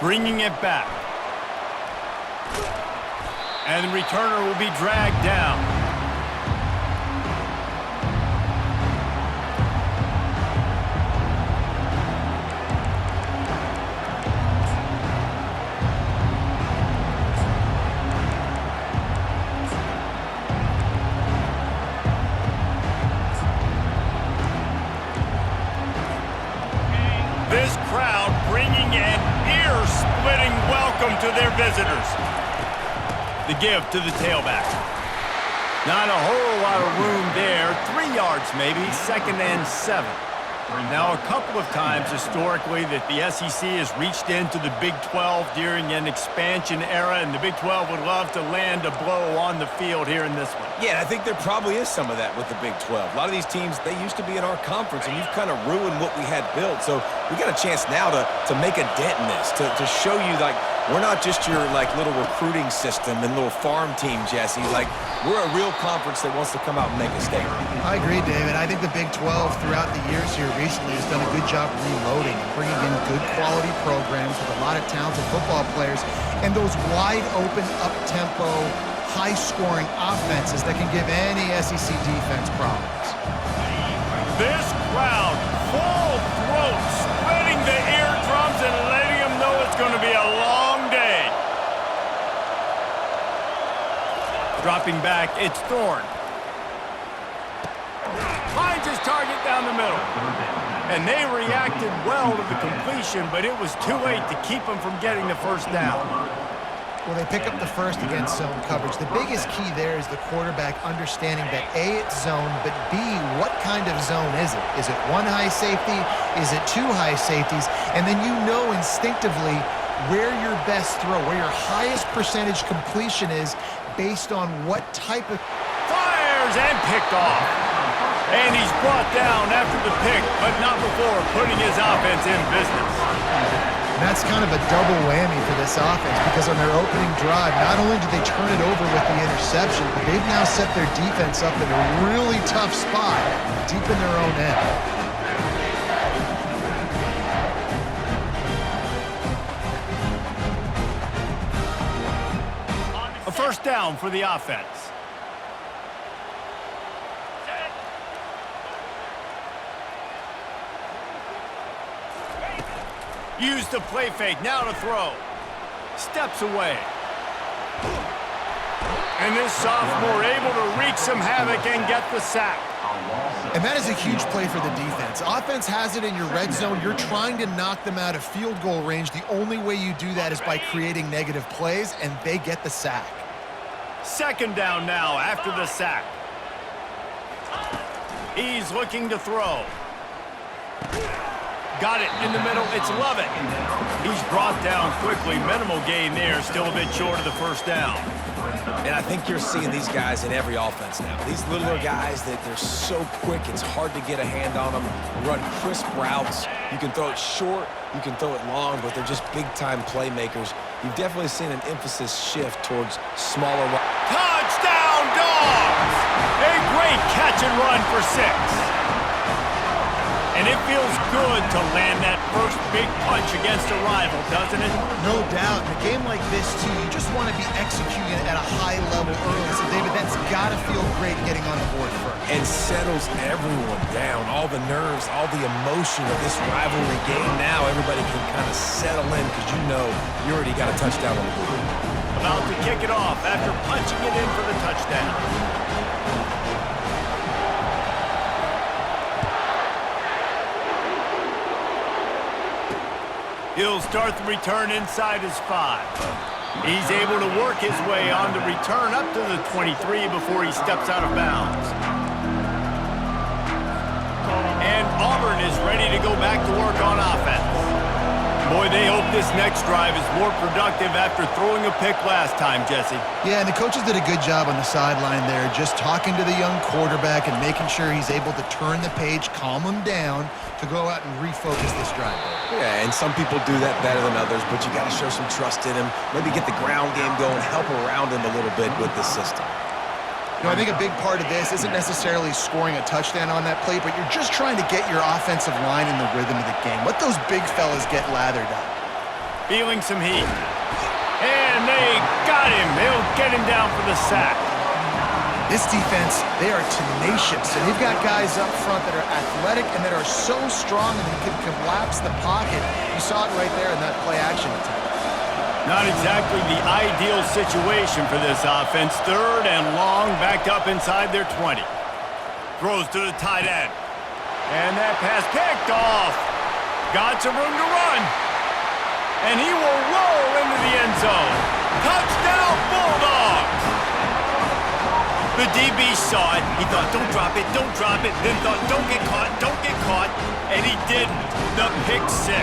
bringing it back. And the returner will be dragged down. This crowd bringing an ear-splitting welcome to their visitors. The give to the tailback. Not a whole lot of room there. 3 yards maybe, 2nd and 7. Now, a couple of times historically that the SEC has reached into the Big 12 during an expansion era, and the Big 12 would love to land a blow on the field here in this one. Yeah, I think there probably is some of that with the Big 12. A lot of these teams, they used to be in our conference, and you've kind of ruined what we had built. So we got a chance now to make a dent in this, to show you, like, we're not just your, like, little recruiting system and little farm team, Jesse. Like, we're a real conference that wants to come out and make a statement. I agree, David. I think the Big 12 throughout the years here recently has done a good job reloading and bringing in good quality programs with a lot of talented football players and those wide open, up-tempo, high-scoring offenses that can give any SEC defense problems. This crowd, full throat, spreading the eardrums and letting them know it's going to be a long day. Dropping back, it's Thorne. Finds his target down the middle. And they reacted well to the completion, but it was too late to keep them from getting the first down. Well, they pick up the first against zone coverage. The biggest key there is the quarterback understanding that A, it's zone, but B, what kind of zone is it? Is it one high safety? Is it two high safeties? And then you know instinctively where your best throw, where your highest percentage completion is based on what type of... Fires and picked off. And he's brought down after the pick, but not before putting his offense in business. And that's kind of a double whammy for this offense because on their opening drive, not only did they turn it over with the interception, but they've now set their defense up in a really tough spot deep in their own end. A first down for the offense. Used the play fake, now to throw. Steps away. And this sophomore able to wreak some havoc and get the sack. And that is a huge play for the defense. Offense has it in your red zone. You're trying to knock them out of field goal range. The only way you do that is by creating negative plays, and they get the sack. Second down now after the sack. He's looking to throw. Got it in the middle. It's Lovett. He's brought down quickly. Minimal gain there. Still a bit short of the first down. And I think you're seeing these guys in every offense now. These littler guys, that they're so quick, it's hard to get a hand on them. Run crisp routes. You can throw it short, you can throw it long, but they're just big-time playmakers. You've definitely seen an emphasis shift towards smaller... Touchdown, Dogs! A great catch and run for 6. And it feels good to land that first big punch against a rival, doesn't it? No doubt. In a game like this, too, you just want to be executing it at a high level early. So, David, that's got to feel great getting on the board first. And settles everyone down. All the nerves, all the emotion of this rivalry game. Now everybody can kind of settle in because you know you already got a touchdown on the board. About to kick it off after punching it in for the touchdown. He'll start the return inside his 5. He's able to work his way on the return up to the 23 before he steps out of bounds. And Auburn is ready to go back to work on offense. Boy, they hope this next drive is more productive after throwing a pick last time, Jesse. Yeah, and the coaches did a good job on the sideline there, just talking to the young quarterback and making sure he's able to turn the page, calm him down to go out and refocus this drive. Yeah, and some people do that better than others, but you got to show some trust in him. Maybe get the ground game going, help around him a little bit with this system. You know, I think a big part of this isn't necessarily scoring a touchdown on that play, but you're just trying to get your offensive line in the rhythm of the game. Let those big fellas get lathered up. feeling some heat. And they got him. They'll get him down for the sack. This defense, they are tenacious, and they've got guys up front that are athletic and that are so strong and they can collapse the pocket. You saw it right there in that play-action attempt. Not exactly the ideal situation for this offense. 3rd and long, backed up inside their 20. Throws to the tight end. And that pass picked off. Got some room to run. And he will roll into the end zone. Touchdown, Bulldogs! The DB saw it. He thought, don't drop it, then thought, don't get caught, and he didn't. The pick 6.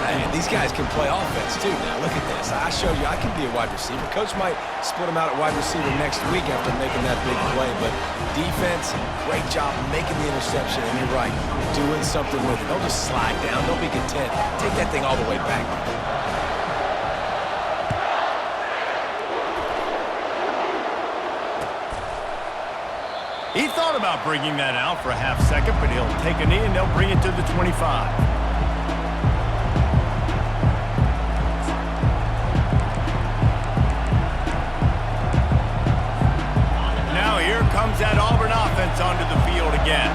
Man, these guys can play offense, too, now. Look at this. I showed you I can be a wide receiver. Coach might split him out at wide receiver next week after making that big play, but defense, great job making the interception, and you're right, doing something with it. Don't just slide down. Don't be content. Take that thing all the way back. He thought about bringing that out for a half second, but he'll take a knee and they'll bring it to the 25. Now here comes that Auburn offense onto the field again.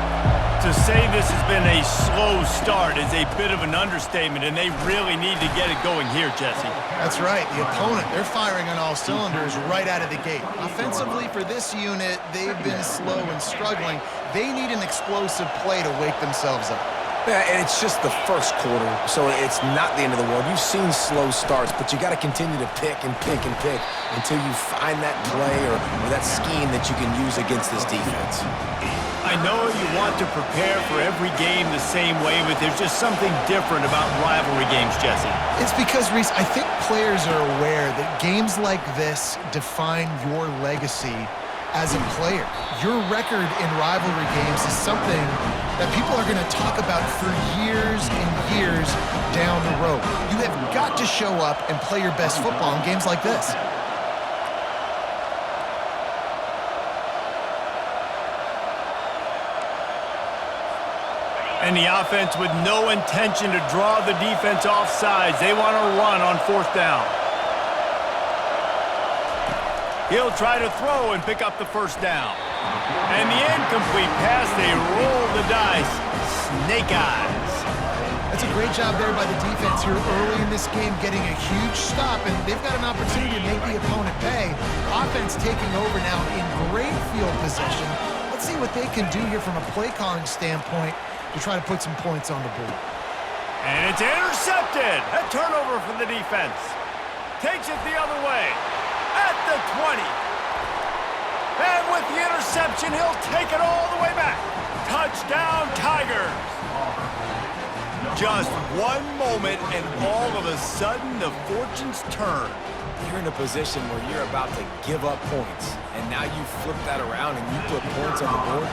To say this has been a slow start is a bit of an understatement, and they really need to get it going here, Jesse. That's right. The opponent, they're firing on all cylinders right out of the gate. Offensively, for this unit, they've been slow and struggling. They need an explosive play to wake themselves up. Yeah, and it's just the first quarter, so it's not the end of the world. You've seen slow starts, but you got to continue to pick and pick and pick until you find that play or that scheme that you can use against this defense. I know you want to prepare for every game the same way, but there's just something different about rivalry games, Jesse. It's because, Reese, I think players are aware that games like this define your legacy as a player. Your record in rivalry games is something that people are going to talk about for years and years down the road. You have got to show up and play your best football in games like this. And the offense with no intention to draw the defense off sides. They want to run on 4th down. He'll try to throw and pick up the 1st down. And the incomplete pass, they roll the dice. Snake eyes. That's a great job there by the defense here early in this game, getting a huge stop, and they've got an opportunity to make the opponent pay. Offense taking over now in great field possession. Let's see what they can do here from a play calling standpoint to try to put some points on the board. And it's intercepted. A turnover for the defense. Takes it the other way. At the 20. And with the interception, he'll take it all the way back. Touchdown, Tigers. Just one moment, and all of a sudden, the fortunes turn. You're in a position where you're about to give up points, and now you flip that around and you put points on the board.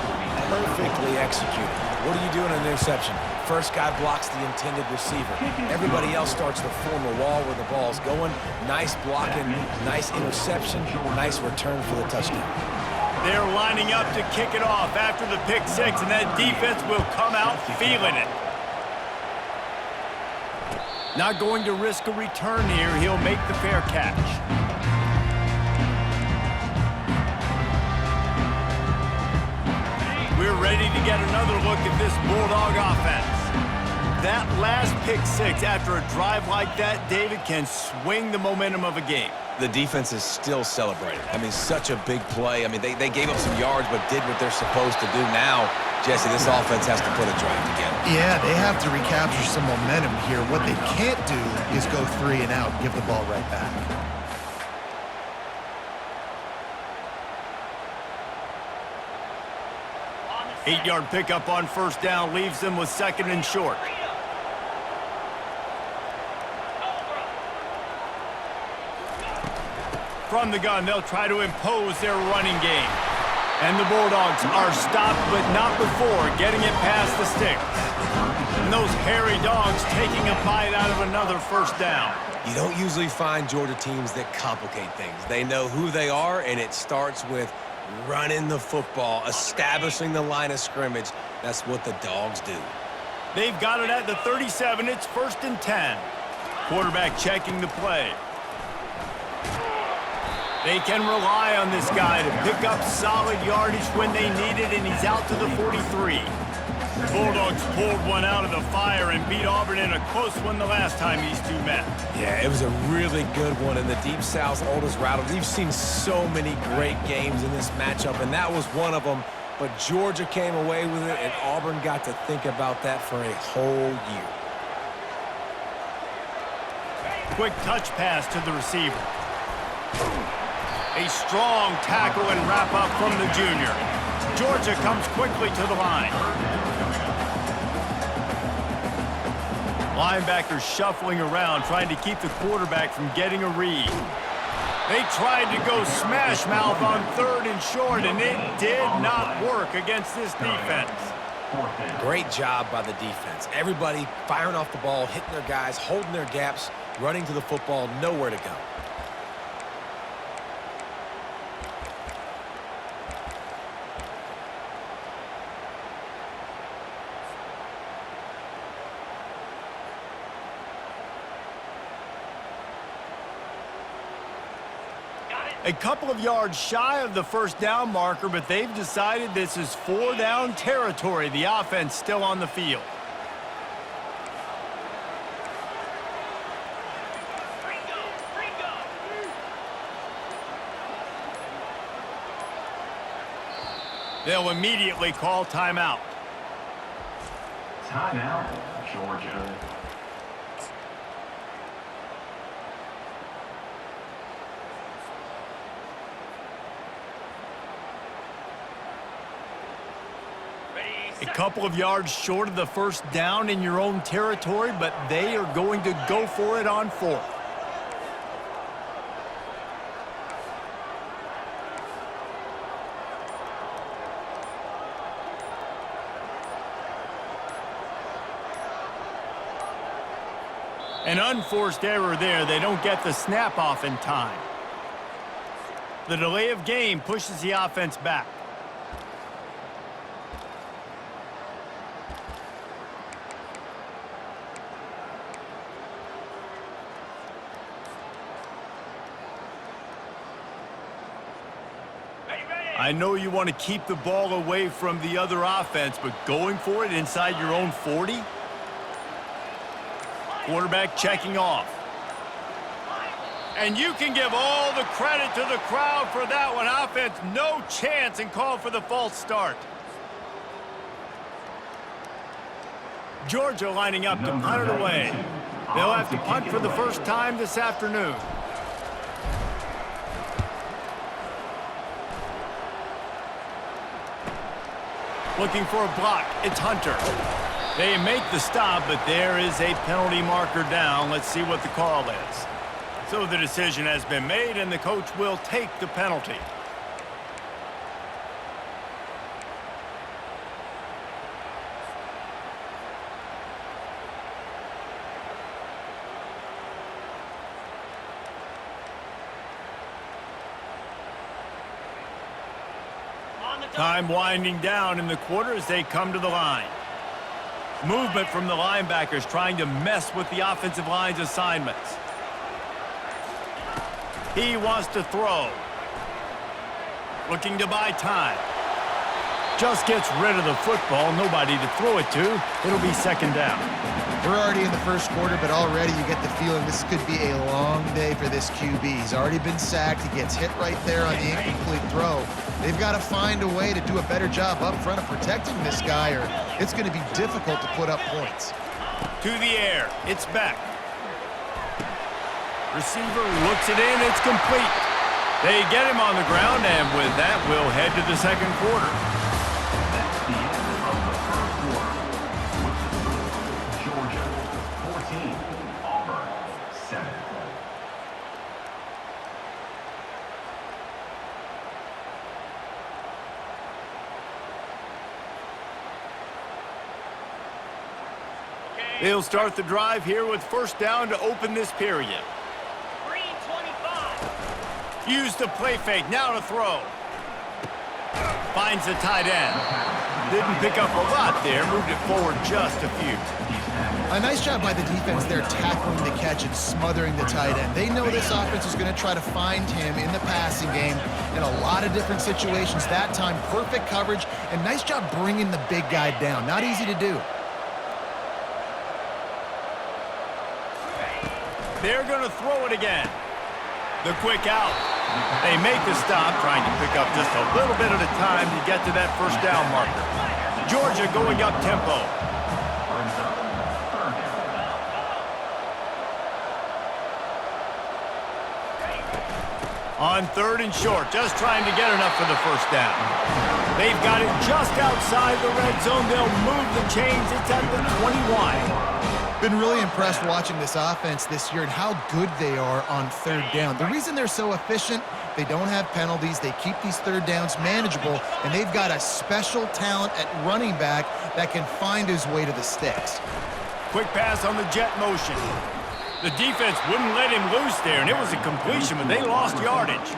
Perfectly executed. What do you do in an interception? First guy blocks the intended receiver. Everybody else starts to form a wall where the ball's going. Nice blocking, nice interception, nice return for the touchdown. They're lining up to kick it off after the pick 6, and that defense will come out feeling it. Not going to risk a return here. He'll make the fair catch. We're ready to get another look at this Bulldog offense. That last pick 6 after a drive like that, David, can swing the momentum of a game. The defense is still celebrating. I mean, such a big play. I mean, they gave up some yards but did what they're supposed to do. Now, Jesse, this offense has to put a drive together. Yeah, they have to recapture some momentum here. What they can't do is go 3 and out and give the ball right back. Eight-yard pickup on 1st down leaves them with 2nd and short. From the gun, they'll try to impose their running game. And the Bulldogs are stopped, but not before getting it past the sticks. And those hairy dogs taking a bite out of another 1st down. You don't usually find Georgia teams that complicate things. They know who they are, and it starts with running the football, establishing the line of scrimmage. That's what the Dogs do. They've got it at the 37. It's 1st and 10. Quarterback checking the play. They can rely on this guy to pick up solid yardage when they need it, and he's out to the 43. The Bulldogs pulled one out of the fire and beat Auburn in a close one the last time these two met. Yeah, it was a really good one in the Deep South oldest rattle. We've seen so many great games in this matchup, and that was one of them. But Georgia came away with it, and Auburn got to think about that for a whole year. Quick touch pass to the receiver. A strong tackle and wrap up from the junior. Georgia comes quickly to the line. Linebackers shuffling around, trying to keep the quarterback from getting a read. They tried to go smash mouth on 3rd and short, and it did not work against this defense. Great job by the defense. Everybody firing off the ball, hitting their guys, holding their gaps, running to the football, nowhere to go. A couple of yards shy of the first down marker, but they've decided this is 4-down territory. The offense still on the field. They'll immediately call timeout. Timeout, Georgia. A couple of yards short of the first down in your own territory, but they are going to go for it on 4th. An unforced error there. They don't get the snap off in time. The delay of game pushes the offense back. I know you want to keep the ball away from the other offense, but going for it inside your own 40? Quarterback checking off. And you can give all the credit to the crowd for that one. Offense, no chance, and call for the false start. Georgia lining up to punt it away. They'll have to punt for the first time this afternoon. Looking for a block. It's Hunter. They make the stop, but there is a penalty marker down. Let's see what the call is. So the decision has been made, and the coach will take the penalty. Time winding down in the quarter as they come to the line. Movement from the linebackers trying to mess with the offensive line's assignments. He wants to throw. Looking to buy time. Just gets rid of the football. Nobody to throw it to. It'll be 2nd down. We're already in the first quarter, but already you get the feeling this could be a long day for this QB. He's already been sacked. He gets hit right there on the incomplete throw. They've got to find a way to do a better job up front of protecting this guy, or it's going to be difficult to put up points. To the air. It's Beck. Receiver looks it in. It's complete. They get him on the ground, and with that, we'll head to the 2nd quarter. That's the end of the first quarter. With the score, Georgia 14, Auburn 7. They'll start the drive here with 1st down to open this period. Use the play fake, now to throw. Finds the tight end. Didn't pick up a lot there, moved it forward just a few. A nice job by the defense there tackling the catch and smothering the tight end. They know this offense is going to try to find him in the passing game in a lot of different situations. That time, perfect coverage, and nice job bringing the big guy down. Not easy to do. They're going to throw it again. The quick out. They make the stop, trying to pick up just a little bit at a time to get to that first down marker. Georgia going up tempo. On 3rd and short, just trying to get enough for the first down. They've got it just outside the red zone. They'll move the chains. It's at the 21. Been really impressed watching this offense this year and how good they are on 3rd down. The reason they're so efficient, they don't have penalties. They keep these 3rd downs manageable, and they've got a special talent at running back that can find his way to the sticks. Quick pass on the jet motion. The defense wouldn't let him loose there, and it was a completion, but they lost yardage.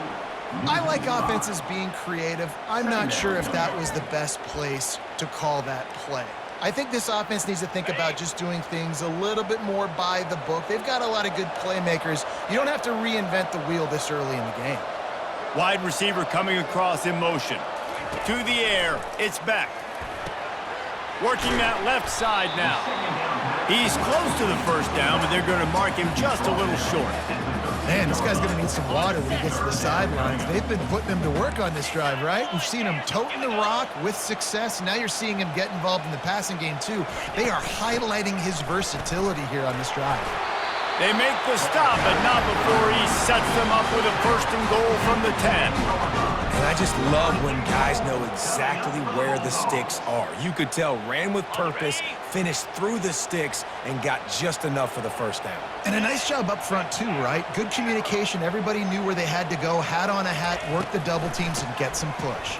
I like offenses being creative. I'm not sure if that was the best place to call that play. I think this offense needs to think about just doing things a little bit more by the book. They've got a lot of good playmakers. You don't have to reinvent the wheel this early in the game. Wide receiver coming across in motion. To the air, it's Beck. Working that left side now. He's close to the first down, but they're going to mark him just a little short. Man, this guy's going to need some water when he gets to the sidelines. They've been putting him to work on this drive, right? We've seen him toting the rock with success. Now you're seeing him get involved in the passing game, too. They are highlighting his versatility here on this drive. They make the stop, but not before he sets them up with a 1st and goal from the 10. And I just love when guys know exactly where the sticks are. You could tell ran with purpose, finished through the sticks, and got just enough for the first down. And a nice job up front, too, right? Good communication. Everybody knew where they had to go, hat on a hat, work the double teams, and get some push.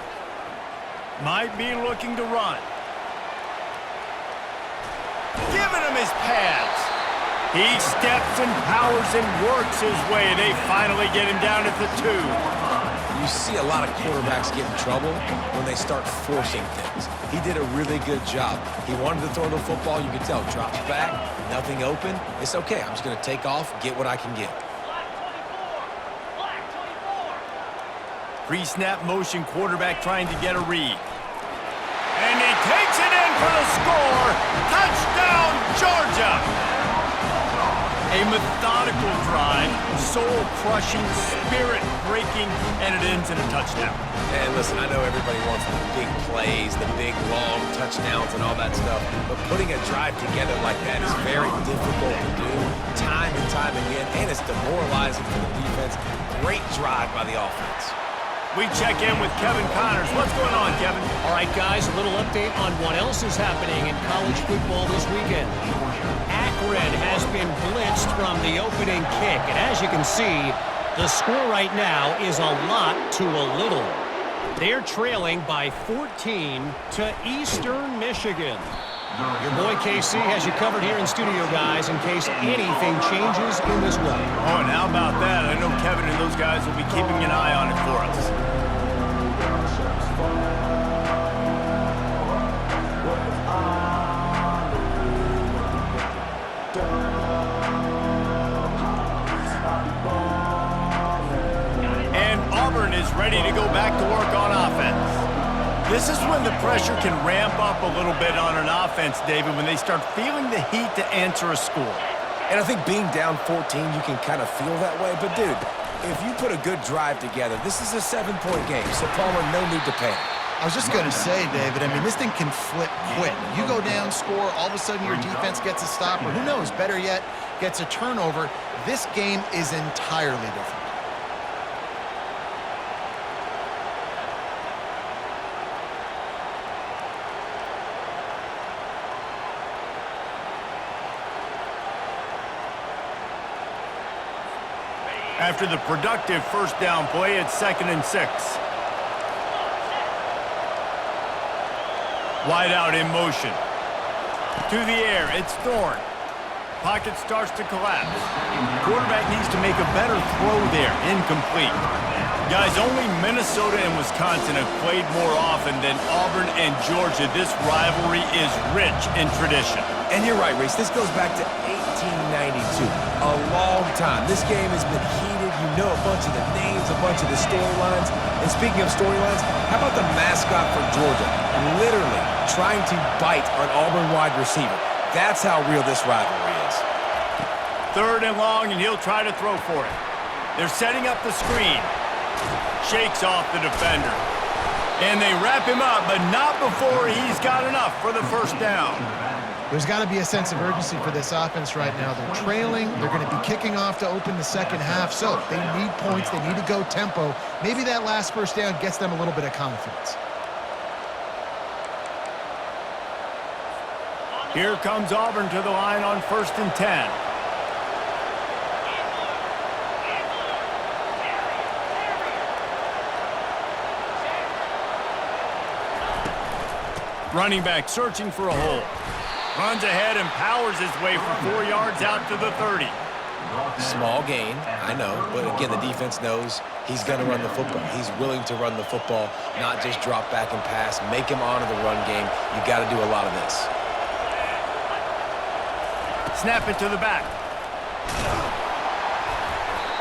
Might be looking to run. Giving him his pads. He steps and powers and works his way. They finally get him down at the 2. You see a lot of quarterbacks get in trouble when they start forcing things. He did a really good job. He wanted to throw the football. You could tell, drops back, nothing open. It's okay. I'm just going to take off, get what I can get. Pre-snap motion, quarterback trying to get a read. And he takes it in for the score. Touchdown, Georgia! A methodical drive, soul-crushing, spirit-breaking, and it ends in a touchdown. And listen, I know everybody wants the big plays, the big, long touchdowns and all that stuff, but putting a drive together like that is very difficult to do time and time again, and it's demoralizing for the defense. Great drive by the offense. We check in with Kevin Connors. What's going on, Kevin? All right, guys, a little update on what else is happening in college football this weekend. Akron has been blitzed from the opening kick, and as you can see, the score right now is a lot to a little. They're trailing by 14 to Eastern Michigan. Your boy KC has you covered here in studio, guys, in case anything changes in this one. Oh, and how about that? I know Kevin and those guys will be keeping an eye on it for us. And Auburn is ready to go back to work on offense. This is when the pressure can ramp up a little bit on an offense, David, when they start feeling the heat to answer a score. And I think being down 14, you can kind of feel that way. But, dude, if you put a good drive together, this is a 7-point game. So, Palmer, no need to panic. I was just going to say, David, I mean, this thing can flip quick. You go down, score, all of a sudden your defense gets a stop, or who knows, better yet, gets a turnover. This game is entirely different. After the productive first down play, it's 2nd and 6. Wide out in motion. To the air, it's Thorne. Pocket starts to collapse. Quarterback needs to make a better throw there. Incomplete. Guys, only Minnesota and Wisconsin have played more often than Auburn and Georgia. This rivalry is rich in tradition. And you're right, Reese. This goes back to 1892. A long time. This game has been heated. You know a bunch of the names, a bunch of the storylines. And speaking of storylines, how about the mascot for Georgia? Literally trying to bite an Auburn wide receiver. That's how real this rivalry is. 3rd and long, and he'll try to throw for it. They're setting up the screen. Shakes off the defender. And they wrap him up, but not before he's got enough for the first down. There's got to be a sense of urgency for this offense right now. They're trailing. They're going to be kicking off to open the second half, so they need points. They need to go tempo. Maybe that last first down gets them a little bit of confidence. Here comes Auburn to the line on 1st and 10. Running back searching for a hole. Runs ahead and powers his way for 4 yards out to the 30. Small gain, I know, but again, the defense knows he's going to run the football. He's willing to run the football, not just drop back and pass, make him honor the run game. You got to do a lot of this. Snap it to the back.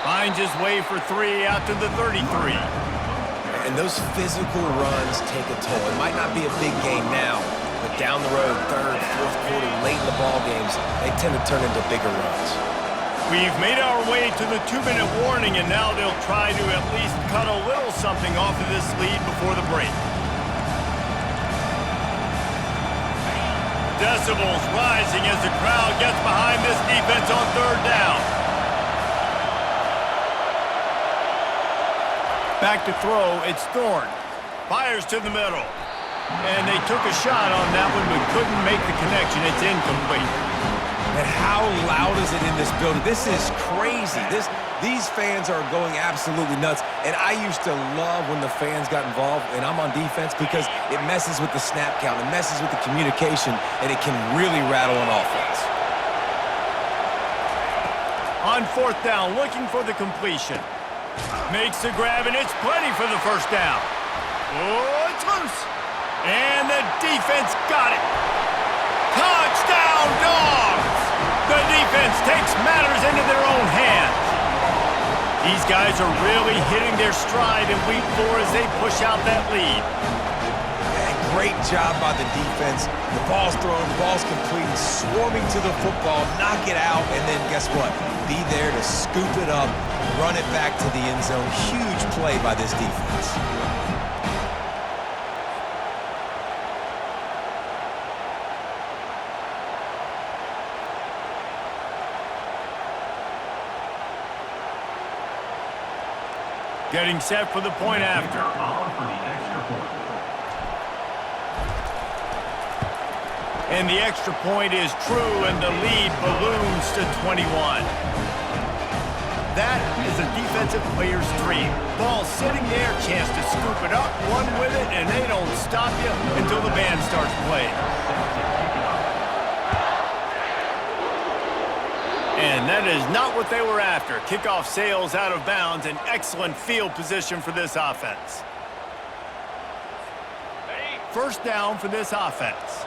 Finds his way for 3 out to the 33. And those physical runs take a toll. It might not be a big game now, but down the road, 3rd, 4th quarter, late in the ball games, they tend to turn into bigger runs. We've made our way to the 2-minute warning, and now they'll try to at least cut a little something off of this lead before the break. Decibels rising as the crowd gets behind this defense on 3rd down. Back to throw, it's Thorne. Fires to the middle. And they took a shot on that one, but couldn't make the connection. It's incomplete. And how loud is it in this building? This is crazy. These fans are going absolutely nuts. And I used to love when the fans got involved, and I'm on defense, because it messes with the snap count, it messes with the communication, and it can really rattle an offense. On 4th down, looking for the completion. Makes the grab, and it's plenty for the first down. Oh, it's loose. And the defense got it. Touchdown, Dogs! The defense takes matters into their own hands. These guys are really hitting their stride in week 4 as they push out that lead. And great job by the defense. The ball's thrown, the ball's completed, swarming to the football, knock it out, and then guess what? Be there to scoop it up, run it back to the end zone. Huge play by this defense. Getting set for the point after. And the extra point is true, and the lead balloons to 21. That is a defensive player's dream. Ball sitting there, chance to scoop it up, run with it, and they don't stop you until the band starts playing. And that is not what they were after. Kickoff sails out of bounds, an excellent field position for this offense. First down for this offense.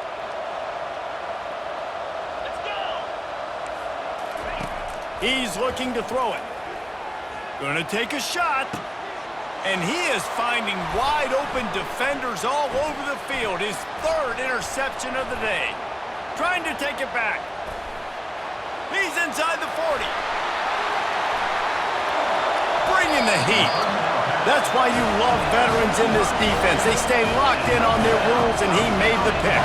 He's looking to throw it. Gonna take a shot. And he is finding wide open defenders all over the field. His 3rd interception of the day. Trying to take it back. He's inside the 40. Bringing the heat. That's why you love veterans in this defense. They stay locked in on their rules, and he made the pick.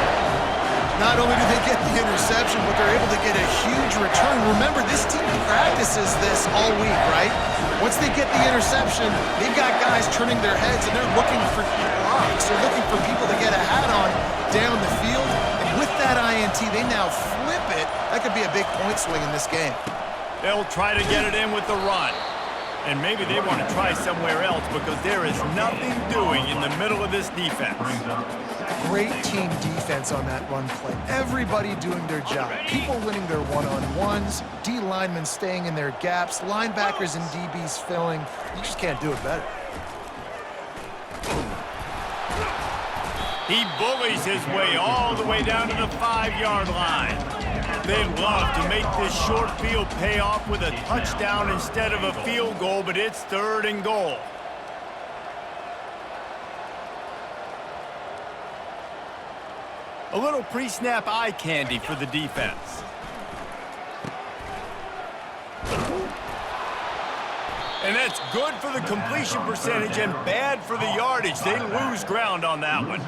Not only do they get the interception, but they're able to get a huge return. Remember, this team practices this all week, right? Once they get the interception, they've got guys turning their heads, and they're looking for blocks. They're looking for people to get a hat on down the field. And with that INT, they now flip it. That could be a big point swing in this game. They'll try to get it in with the run. And maybe they want to try somewhere else because there is nothing doing in the middle of this defense. Great team defense on that run play. Everybody doing their job. People winning their one-on-ones, D linemen staying in their gaps, linebackers and DBs filling. You just can't do it better. He bullies his way all the way down to the 5-yard line. They'd love to make this short field pay off with a touchdown instead of a field goal, but it's 3rd and goal. A little pre-snap eye candy for the defense. And that's good for the completion percentage and bad for the yardage. They lose ground on that one.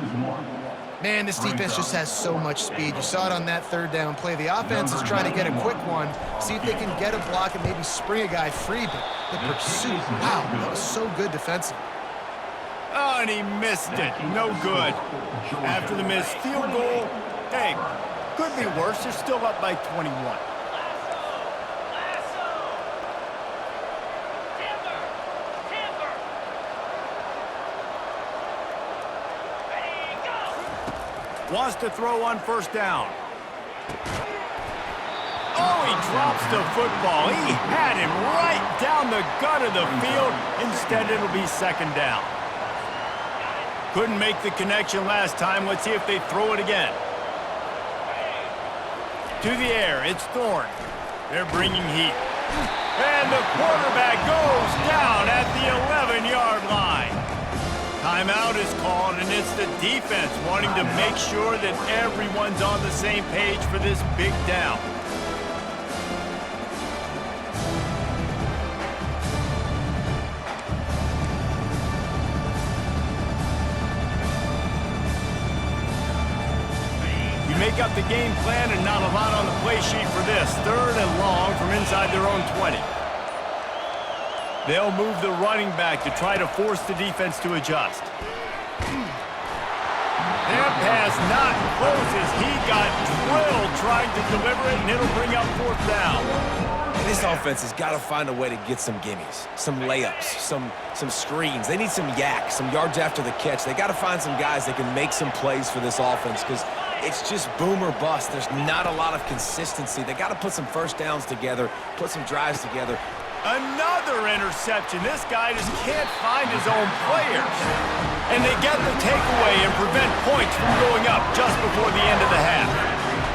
Man, this defense just has so much speed. You saw it on that 3rd down play. The offense is trying to get a quick one, see if they can get a block and maybe spring a guy free, but the pursuit, wow, that was so good defensively. Oh, and he missed it. No good. After the missed field goal, hey, could be worse. They're still up by 21. Wants to throw on 1st down. Oh, he drops the football. He had him right down the gut of the field. Instead, it'll be 2nd down. Couldn't make the connection last time. Let's see if they throw it again. To the air, it's Thorne. They're bringing heat. And the quarterback goes down at the 11-yard line. Timeout is called, and it's the defense wanting to make sure that everyone's on the same page for this big down. You make up the game plan and not a lot on the play sheet for this. 3rd and long from inside their own 20. They'll move the running back to try to force the defense to adjust. That pass not closes. He got drilled trying to deliver it, and it'll bring up 4th down. And this offense has got to find a way to get some gimmies, some layups, some screens. They need some yak, some yards after the catch. They got to find some guys that can make some plays for this offense because it's just boom or bust. There's not a lot of consistency. They got to put some 1st downs together, put some drives together. Another interception. This guy just can't find his own players. And they get the takeaway and prevent points from going up just before the end of the half.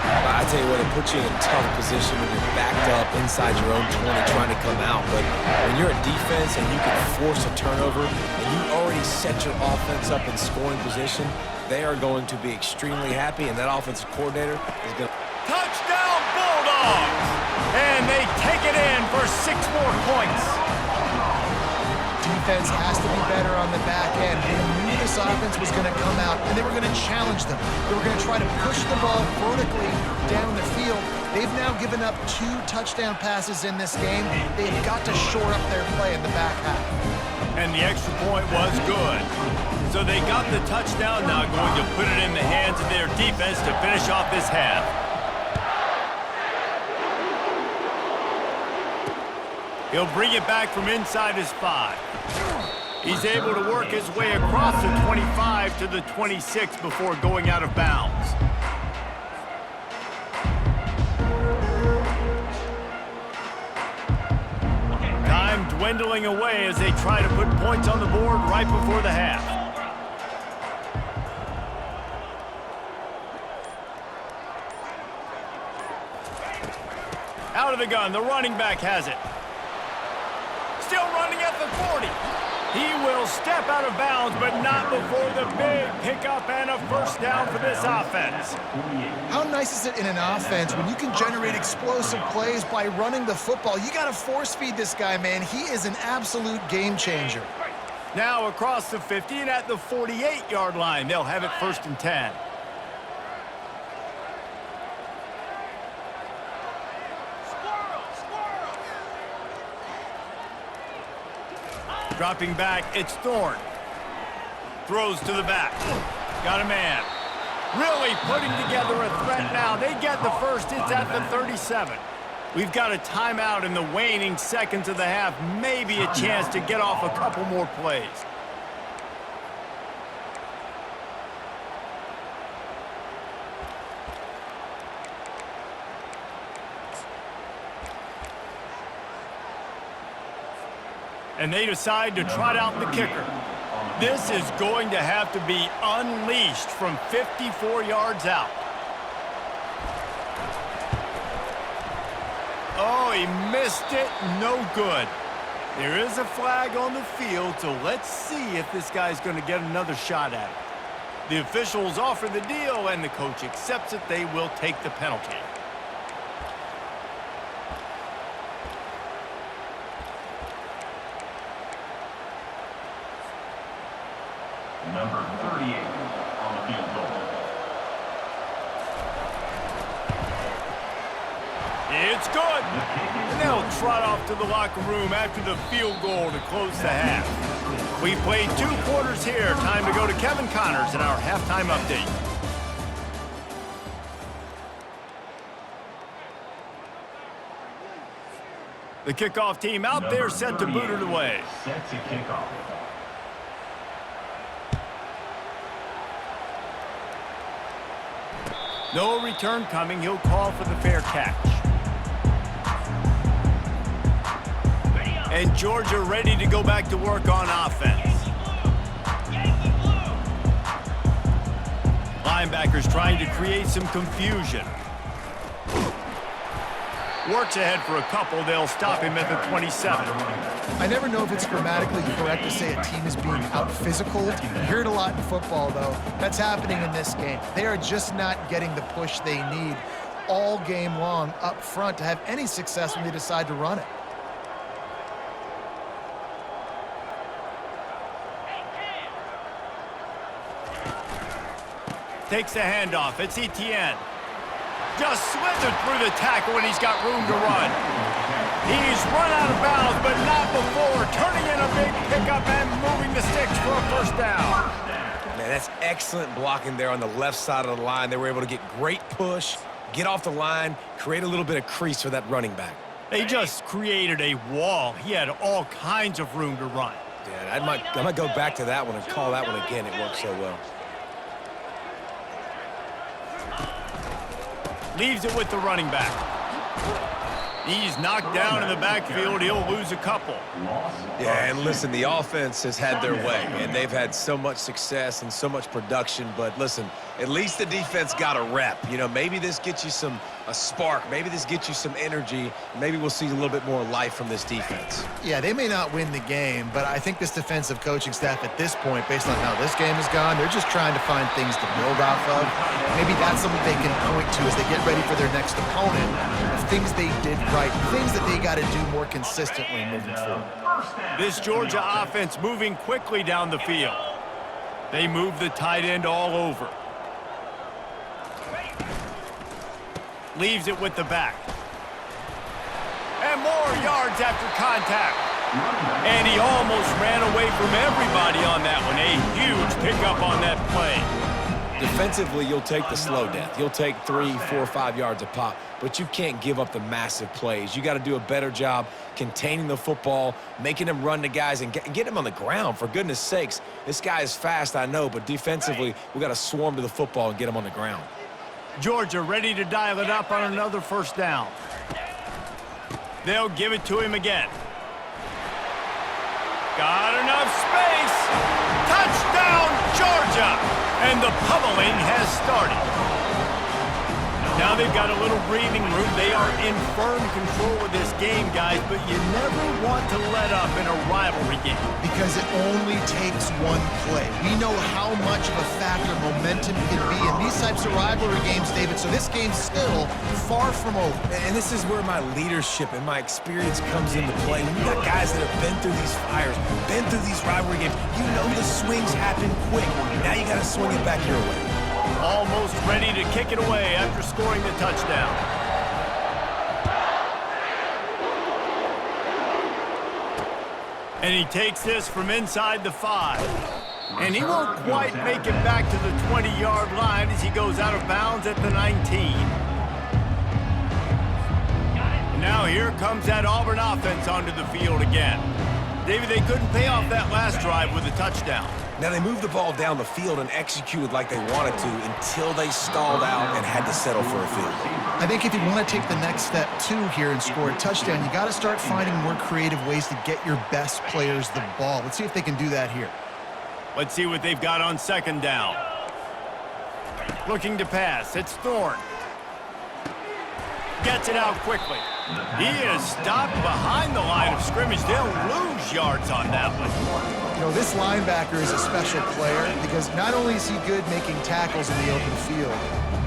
I tell you what, it puts you in a tough position when you're backed up inside your own 20 trying to come out. But when you're a defense and you can force a turnover and you already set your offense up in scoring position, they are going to be extremely happy, and that offensive coordinator is going to... Touchdown Bulldogs! And they take it in for 6 more points. Defense has to be better on the back end. They knew this offense was going to come out, and they were going to challenge them. They were going to try to push the ball vertically down the field. They've now given up 2 touchdown passes in this game. They've got to shore up their play in the back half. And the extra point was good. So they got the touchdown, now going to put it in the hands of their defense to finish off this half. He'll bring it back from inside his 5. He's able to work his way across the 25 to the 26 before going out of bounds. Time dwindling away as they try to put points on the board right before the half. Out of the gun, the running back has it. Still running at the 40. He will step out of bounds, but not before the big pickup and a 1st down for this offense. How nice is it in an offense when you can generate explosive plays by running the football? You got to force feed this guy, man. He is an absolute game changer. Now across the 50 and at the 48-yard line, they'll have it 1st and 10. Dropping back, it's Thorne. Throws to the back. Got a man. Really putting together a threat now. They get the 1st. It's at the 37. We've got a timeout in the waning seconds of the half. Maybe a chance to get off a couple more plays. And they decide to trot out the kicker. This is going to have to be unleashed from 54 yards out. Oh, he missed it. No good. There is a flag on the field, so let's see if this guy's going to get another shot at it. The officials offer the deal, and the coach accepts it. They will take the penalty. Number 38 on the field goal. It's good. And they'll trot off to the locker room after the field goal to close the half. We've played 2 quarters here. Time to go to Kevin Connors in our halftime update. The kickoff team out there set to boot it away. Set to kick off. No return coming. He'll call for the fair catch. And Georgia ready to go back to work on offense. Linebackers trying to create some confusion. Works ahead for a couple. They'll stop him at the 27. I never know if it's grammatically correct to say a team is being out-physicaled. You hear it a lot in football, though. That's happening in this game. They are just not getting the push they need all game long up front to have any success when they decide to run it. Takes the handoff. It's Etienne. Just slithered through the tackle when he's got room to run. He's run out of bounds, but not before. Turning in a big pickup and moving the sticks for a first down. Man, that's excellent blocking there on the left side of the line. They were able to get great push, get off the line, create a little bit of crease for that running back. They just created a wall. He had all kinds of room to run. Yeah, I might go back to that one and call that one again. It worked so well. Leaves it with the running back. He's knocked down in the backfield. He'll lose a couple. Yeah, and listen, the offense has had their way, and they've had so much success and so much production. But listen, at least the defense got a rep. You know, maybe this gets you a spark. Maybe this gets you some energy. Maybe we'll see a little bit more life from this defense. Yeah, they may not win the game, but I think this defensive coaching staff at this point, based on how this game has gone, they're just trying to find things to build off of. Maybe that's something they can point to as they get ready for their next opponent, of things they did right, things that they got to do more consistently moving forward. This Georgia offense moving quickly down the field. They move the tight end all over. Leaves it with the back. And more yards after contact. And he almost ran away from everybody on that one. A huge pickup on that play. Defensively, you'll take the slow death. You'll take 3, 4, 5 yards a pop, but you can't give up the massive plays. You got to do a better job containing the football, making them run to guys, and get him on the ground, for goodness sakes. This guy is fast, I know, but defensively, we got to swarm to the football and get him on the ground. Georgia ready to dial it up on another first down. They'll give it to him again. Got enough space. Touchdown, Georgia! And the pummeling has started. Now they've got a little breathing room. They are in firm control of this game, guys, but you never want to let up in a rivalry game. Because it only takes one play. We know how much of a factor momentum can be in these types of rivalry games, David, so this game's still far from over. And this is where my leadership and my experience comes into play. When you got guys that have been through these fires, been through these rivalry games, you know the swings happen quick. Now you got to swing it back your way. Almost ready to kick it away after scoring the touchdown. And he takes this from inside the 5. And he won't quite make it back to the 20-yard line as he goes out of bounds at the 19. And now here comes that Auburn offense onto the field again. David, they couldn't pay off that last drive with a touchdown. Now, they moved the ball down the field and executed like they wanted to until they stalled out and had to settle for a field goal. I think if you want to take the next step, too, here and score a touchdown, you got to start finding more creative ways to get your best players the ball. Let's see if they can do that here. Let's see what they've got on second down. Looking to pass. It's Thorne. Gets it out quickly. He is stopped behind the line of scrimmage. They'll lose yards on that one. You know, this linebacker is a special player because not only is he good making tackles in the open field,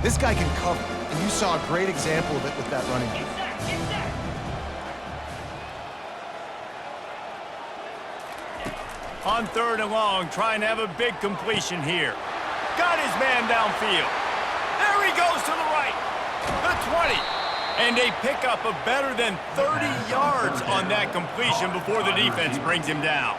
this guy can cover. And you saw a great example of it with that running back. On third and long, trying to have a big completion here. Got his man downfield. There he goes to the right. The 20. And they pick up a better than 30 yards on that completion before the defense brings him down.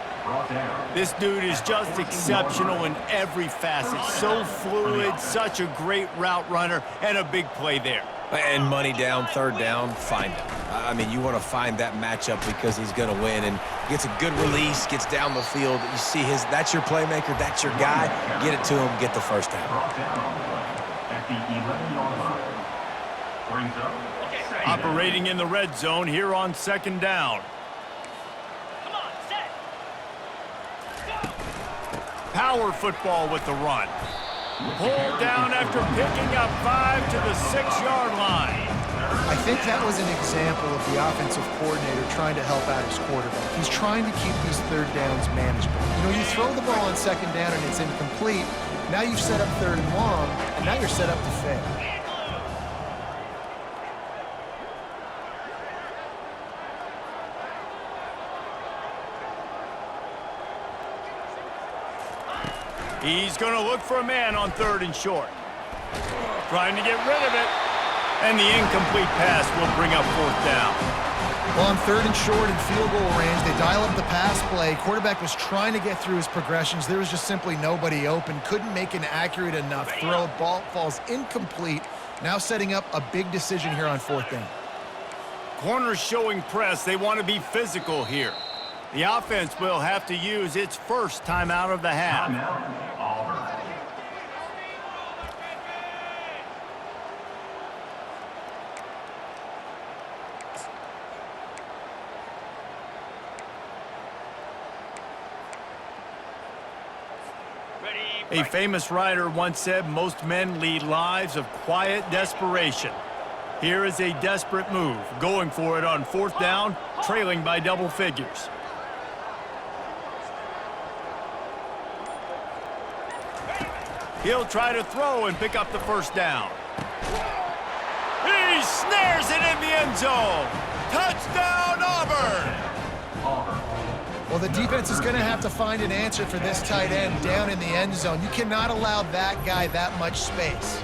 This dude is just exceptional in every facet. So fluid, such a great route runner, and a big play there. And money down, third down, find him. I mean, you want to find that matchup because he's going to win and gets a good release, gets down the field. You see that's your playmaker, that's your guy. Get it to him, get the first down. At the 11-yard line. Brings up Operating in the red zone here on second down. Power football with the run. Pulled down after picking up 5 to the 6-yard line. I think that was an example of the offensive coordinator trying to help out his quarterback. He's trying to keep these third downs manageable. You know, you throw the ball on second down and it's incomplete. Now you've set up third and long, and now you're set up to fail. He's going to look for a man on third and short. Trying to get rid of it. And the incomplete pass will bring up fourth down. Well, on third and short and field goal range, they dial up the pass play. Quarterback was trying to get through his progressions. There was just simply nobody open. Couldn't make an accurate enough throw. Ball falls incomplete. Now setting up a big decision here on fourth down. Corners showing press. They want to be physical here. The offense will have to use its first timeout of the half. Auburn. A famous writer once said, most men lead lives of quiet desperation. Here is a desperate move, going for it on fourth down, trailing by double figures. He'll try to throw and pick up the first down. He snares it in the end zone. Touchdown, Auburn! Well, the defense is going to have to find an answer for this tight end down in the end zone. You cannot allow that guy that much space.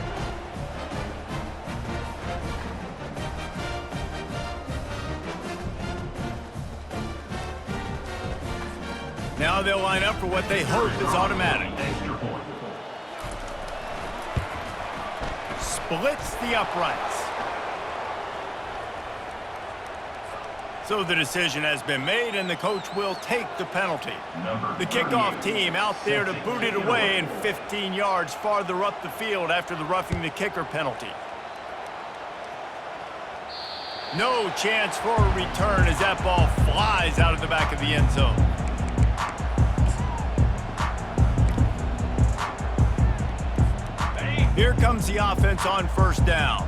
Now they'll line up for what they hope is automatic. Splits the uprights. So the decision has been made, and the coach will take the penalty. The kickoff team out there to boot it away and 15 yards farther up the field after the roughing the kicker penalty. No chance for a return as that ball flies out of the back of the end zone. Here comes the offense on first down.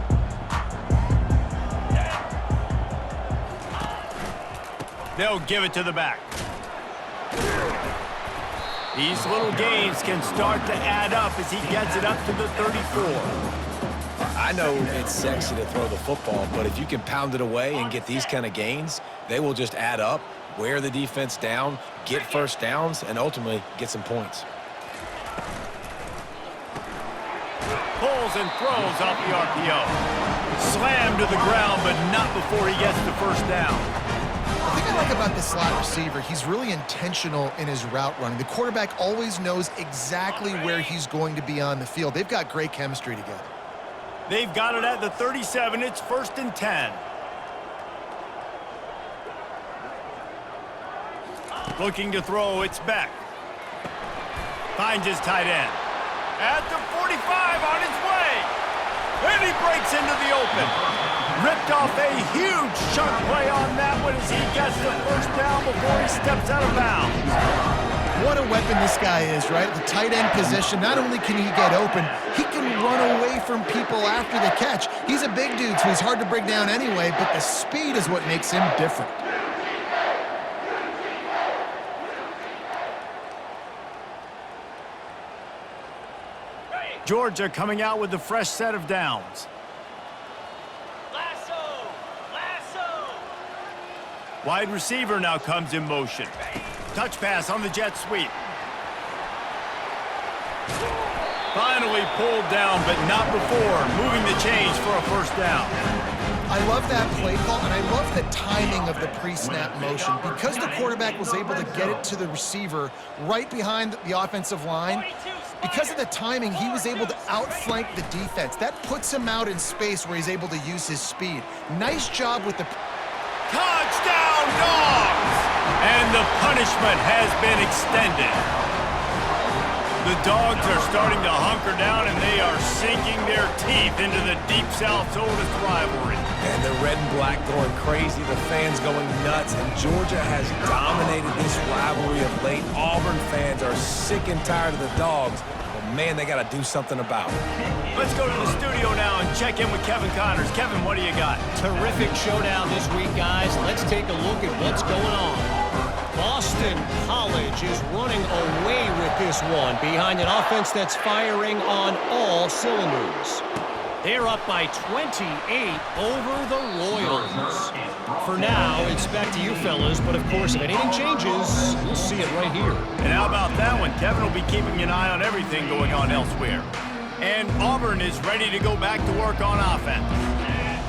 They'll give it to the back. These little gains can start to add up as he gets it up to the 34. I know it's sexy to throw the football, but if you can pound it away and get these kind of gains, they will just add up, wear the defense down, get first downs, and ultimately get some points. Pulls and throws off the RPO. Slammed to the ground, but not before he gets the first down. The thing I like about this slot receiver, he's really intentional in his route running. The quarterback always knows exactly where he's going to be on the field. They've got great chemistry together. They've got it at the 37. It's 1st and 10. Looking to throw, it's Beck. Finds his tight end. At the 45 on his way. And he breaks into the open. Ripped off a huge chunk play on that one as he gets the first down before he steps out of bounds. What a weapon this guy is, right? The tight end position, not only can he get open, he can run away from people after the catch. He's a big dude, so he's hard to bring down anyway, but the speed is what makes him different. Georgia coming out with a fresh set of downs. Wide receiver now comes in motion. Touch pass on the jet sweep. Finally pulled down, but not before moving the chains for a first down. I love that play call, and I love the timing of the pre-snap motion. Because the quarterback was able to get it to the receiver right behind the offensive line, because of the timing, he was able to outflank the defense. That puts him out in space where he's able to use his speed. Nice job with the... Touchdown, Dogs! And the punishment has been extended. The Dogs are starting to hunker down, and they are sinking their teeth into the Deep South's oldest rivalry. And the red and black going crazy, the fans going nuts, and Georgia has dominated this rivalry of late. Auburn fans are sick and tired of the Dogs. Man, they got to do something about it. Let's go to the studio now and check in with Kevin Connors. Kevin, what do you got? Terrific showdown this week, guys. Let's take a look at what's going on. Boston College is running away with this one behind an offense that's firing on all cylinders. They're up by 28 over the Royals. For now, it's back to you fellas, but of course, if anything changes, you'll see it right here. And how about that one? Kevin will be keeping an eye on everything going on elsewhere. And Auburn is ready to go back to work on offense.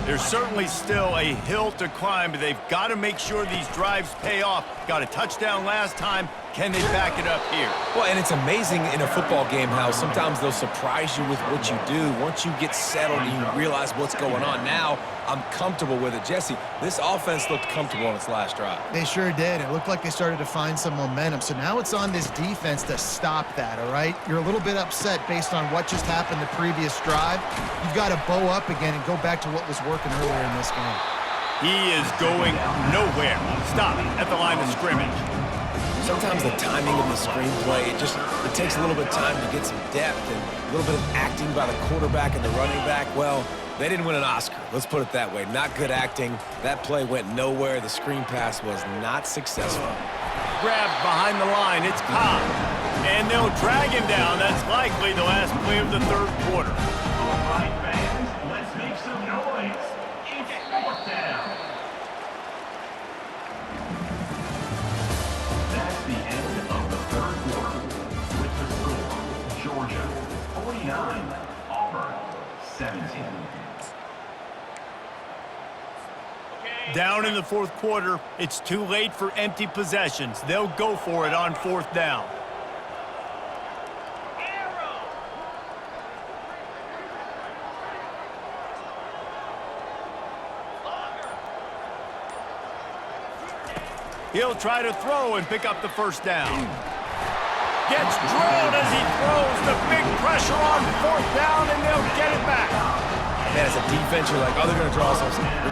There's certainly still a hill to climb, but they've got to make sure these drives pay off. Got a touchdown last time. Can they back it up here? Well, and it's amazing in a football game how sometimes they'll surprise you with what you do. Once you get settled and you realize what's going on, now I'm comfortable with it. Jesse, this offense looked comfortable on its last drive. They sure did. It looked like they started to find some momentum. So now it's on this defense to stop that, all right? You're a little bit upset based on what just happened the previous drive. You've got to bow up again and go back to what was working earlier in this game. He is going nowhere. Stop at the line of scrimmage. Sometimes the timing of the screenplay, it takes a little bit of time to get some depth and a little bit of acting by the quarterback and the running back. Well, they didn't win an Oscar. Let's put it that way. Not good acting. That play went nowhere. The screen pass was not successful. Grabbed behind the line. It's Cobb. And they'll drag him down. That's likely the last play of the third quarter. All right, fans, let's make some noise. It's fourth down. That's the end of the third quarter. With the score, Georgia 49, Auburn 17. Down in the fourth quarter, it's too late for empty possessions. They'll go for it on fourth down. He'll try to throw and pick up the first down. Gets drilled as he throws. The big pressure on fourth down, and they'll get it back. Man, as a defense, you're like, oh, they're going to draw some.